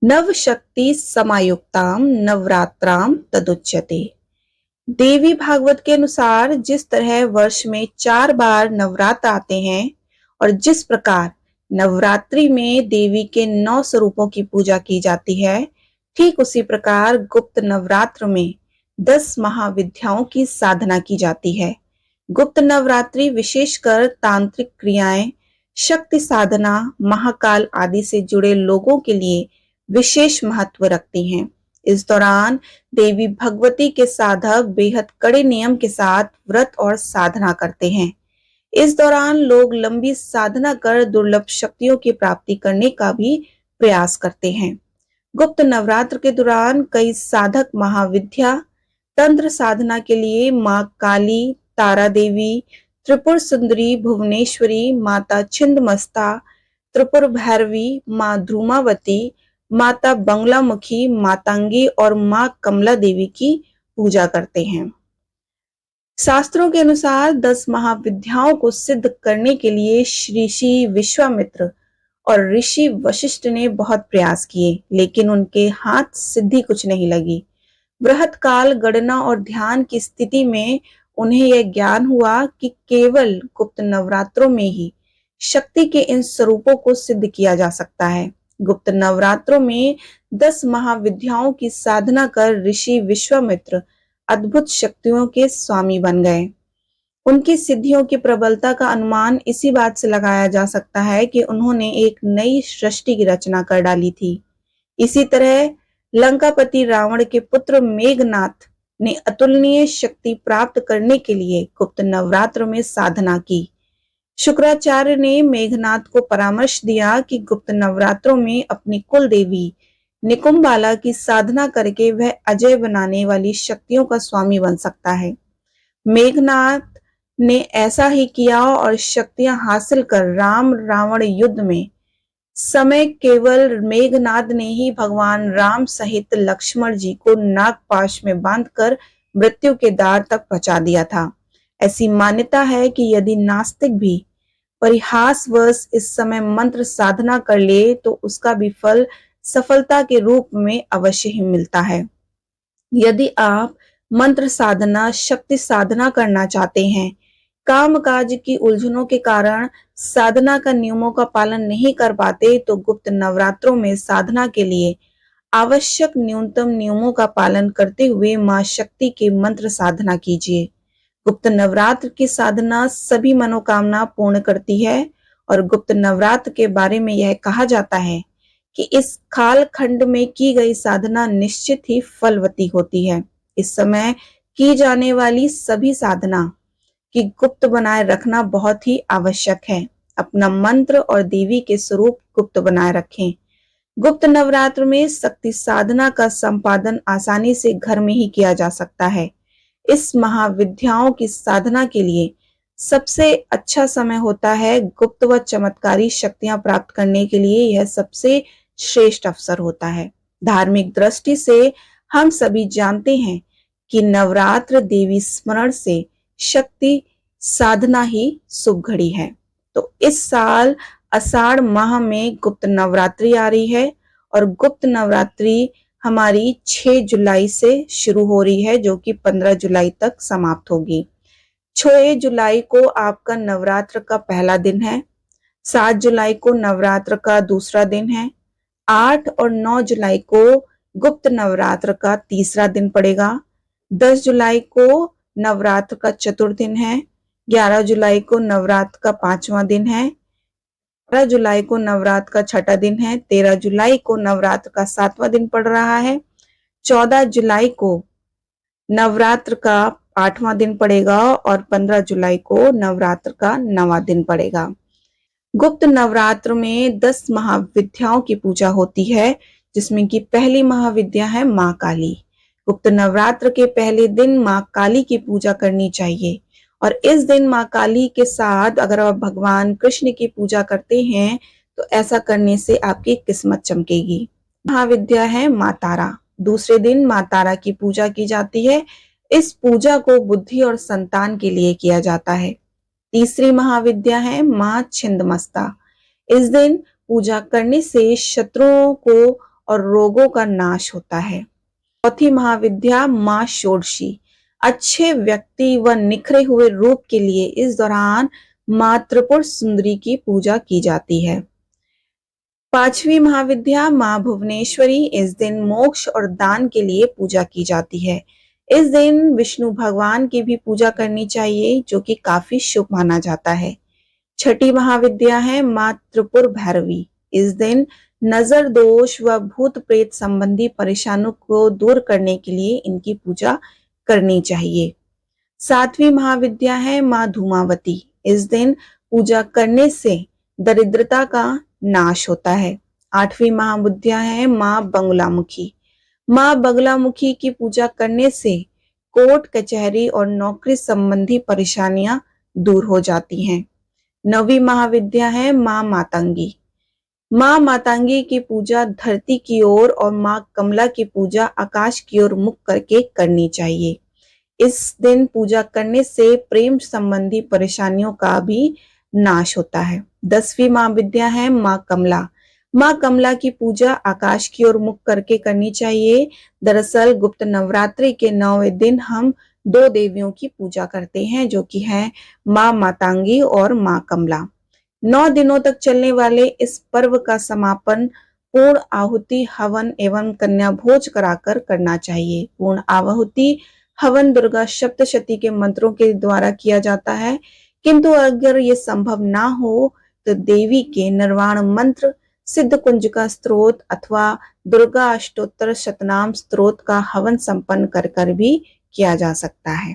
नव शक्ति समायुक्ताम नवरात्राम तदुच्यते। देवी भागवत के अनुसार जिस तरह वर्ष में 4 बार नवरात्र आते हैं और जिस प्रकार नवरात्रि में देवी के 9 स्वरूपों की पूजा की जाती है, ठीक उसी प्रकार गुप्त नवरात्र में 10 महाविद्याओं की साधना की जाती है। गुप्त नवरात्रि विशेषकर तांत्रिक क्रियाएं, शक्ति साधना, महाकाल आदि से जुड़े लोगों के लिए विशेष महत्व रखती हैं। इस दौरान देवी भगवती के साधक बेहद कड़े नियम के साथ व्रत और साधना करते हैं। इस दौरान लोग लंबी साधना कर दुर्लभ शक्तियों की प्राप्ति करने का भी प्रयास करते हैं। गुप्त नवरात्र के दौरान कई साधक महाविद्या तंत्र साधना के लिए मां काली, तारा देवी, त्रिपुर सुंदरी, भुवनेश्वरी, माता छिंदमस्ता, त्रिपुर भैरवी, मां ध्रुमावती, माता बंगलामुखी, मातंगी और मां कमला देवी की पूजा करते हैं। शास्त्रों के अनुसार 10 महाविद्याओं को सिद्ध करने के लिए ऋषि विश्वामित्र और ऋषि वशिष्ठ ने बहुत प्रयास किए, लेकिन उनके हाथ सिद्धि कुछ नहीं लगी। बृहत काल गणना और ध्यान की स्थिति में उन्हें यह ज्ञान हुआ कि केवल गुप्त नवरात्रों में ही शक्ति के इन स्वरूपों को सिद्ध किया जा सकता है। गुप्त नवरात्रों में 10 महाविद्याओं की साधना कर ऋषि विश्वामित्र अद्भुत शक्तियों के स्वामी बन गए। उनकी सिद्धियों की प्रबलता का अनुमान इसी बात से लगाया जा सकता है कि उन्होंने एक नई सृष्टि की रचना कर डाली थी। इसी तरह लंकापति रावण के पुत्र मेघनाथ ने अतुलनीय शक्ति प्राप्त करने के लिए गुप्त नवरात्र में साधना की। शुक्राचार्य ने मेघनाथ को परामर्श दिया कि गुप्त नवरात्रों में अपनी कुल देवी निकुंबाला की साधना करके वह अजय बनाने वाली शक्तियों का स्वामी बन सकता है। मेघनाथ ने ऐसा ही किया और शक्तियां हासिल कर राम रावण युद्ध में समय केवल मेघनाथ ने ही भगवान राम सहित लक्ष्मण जी को नागपाश में बांधकर मृत्यु के द्वार तक पहुंचा दिया था। ऐसी मान्यता है कि यदि नास्तिक भी परिहासवश इस समय मंत्र साधना कर ले तो उसका भी फल सफलता के रूप में अवश्य ही मिलता है। यदि आप मंत्र साधना, शक्ति साधना करना चाहते हैं, कामकाज की उलझनों के कारण साधना का नियमों का पालन नहीं कर पाते, तो गुप्त नवरात्रों में साधना के लिए आवश्यक न्यूनतम नियमों का पालन करते हुए मां शक्ति के मंत्र साधना कीजिए। गुप्त नवरात्र की साधना सभी मनोकामना पूर्ण करती है और गुप्त नवरात्र के बारे में यह कहा जाता है कि इस काल खंड में की गई साधना निश्चित ही फलवती होती है। इस समय की जाने वाली सभी साधना की गुप्त बनाए रखना बहुत ही आवश्यक है। अपना मंत्र और देवी के स्वरूप गुप्त बनाए रखें। गुप्त नवरात्र में शक्ति साधना का संपादन आसानी से घर में ही किया जा सकता है। इस महाविद्याओं की साधना के लिए सबसे अच्छा समय होता है। गुप्त व चमत्कारी शक्तियां प्राप्त करने के लिए यह सबसे श्रेष्ठ अवसर होता है। धार्मिक दृष्टि से हम सभी जानते हैं कि नवरात्र देवी स्मरण से शक्ति साधना ही शुभ घड़ी है। तो इस साल आषाढ़ माह में गुप्त नवरात्रि आ रही है और गुप्त नवरात्रि हमारी 6 जुलाई से शुरू हो रही है, जो कि 15 जुलाई तक समाप्त होगी। 6 जुलाई को आपका नवरात्र का पहला दिन है। 7 जुलाई को नवरात्र का दूसरा दिन है। 8 और 9 जुलाई को गुप्त नवरात्र का तीसरा दिन पड़ेगा। 10 जुलाई को नवरात्र का चतुर्थ दिन है। 11 जुलाई को नवरात्र का 5वां दिन है। 12 जुलाई को नवरात्र का छठा दिन है। 13 जुलाई को नवरात्र का 7वां दिन पड़ रहा है। 14 जुलाई को नवरात्र का 8वां दिन पड़ेगा और 15 जुलाई को नवरात्र का 9वां दिन पड़ेगा। गुप्त नवरात्र में 10 महाविद्याओं की पूजा होती है, जिसमें की पहली महाविद्या है मां काली। गुप्त नवरात्र के पहले दिन मां काली की पूजा करनी चाहिए और इस दिन मां काली के साथ अगर आप भगवान कृष्ण की पूजा करते हैं तो ऐसा करने से आपकी किस्मत चमकेगी। महाविद्या है मां तारा। दूसरे दिन मां तारा की पूजा की जाती है। इस पूजा को बुद्धि और संतान के लिए किया जाता है। तीसरी महाविद्या है मां छिंदमस्ता। इस दिन पूजा करने से शत्रुओं को और रोगों का नाश होता है। चौथी महाविद्या मां षोडशी। अच्छे व्यक्ति व निखरे हुए रूप के लिए इस दौरान मां त्रिपुर सुंदरी की पूजा की जाती है। पांचवी महाविद्या मां भुवनेश्वरी। इस दिन मोक्ष और दान के लिए पूजा की जाती है। इस दिन विष्णु भगवान की भी पूजा करनी चाहिए, जो कि काफी शुभ माना जाता है। छठी महाविद्या है मां त्रिपुर भैरवी। इस दिन नजर दोष व भूत प्रेत संबंधी परेशानियों को दूर करने के लिए इनकी पूजा करनी चाहिए। सातवीं महाविद्या है मां धूमावती। इस दिन पूजा करने से दरिद्रता का नाश होता है। आठवीं महाविद्या है मां बंगलामुखी। मां बगलामुखी की पूजा करने से कोर्ट कचहरी और नौकरी संबंधी परेशानियां दूर हो जाती हैं। नवीं महाविद्या है मां मातंगी। मां मातंगी की पूजा धरती की ओर और मां कमला की पूजा आकाश की ओर मुख करके करनी चाहिए। इस दिन पूजा करने से प्रेम संबंधी परेशानियों का भी नाश होता है। 10वीं महाविद्या है मां कमला। मां कमला की पूजा आकाश की ओर मुख करके करनी चाहिए। दरअसल गुप्त नवरात्रि के 9वें दिन हम दो देवियों की पूजा करते हैं, जो कि है मां मातंगी और मां कमला। 9 दिनों तक चलने वाले इस पर्व का समापन पूर्ण आहुति हवन एवं कन्या भोज कराकर करना चाहिए। पूर्ण आहुति हवन दुर्गा सप्तशती के मंत्रों के द्वारा किया जाता है, किंतु अगर ये संभव ना हो तो देवी के निर्वाण मंत्र, सिद्ध कुंजिका स्तोत्र अथवा दुर्गा अष्टोत्तर शतनाम स्तोत्र का हवन संपन्न कर भी किया जा सकता है।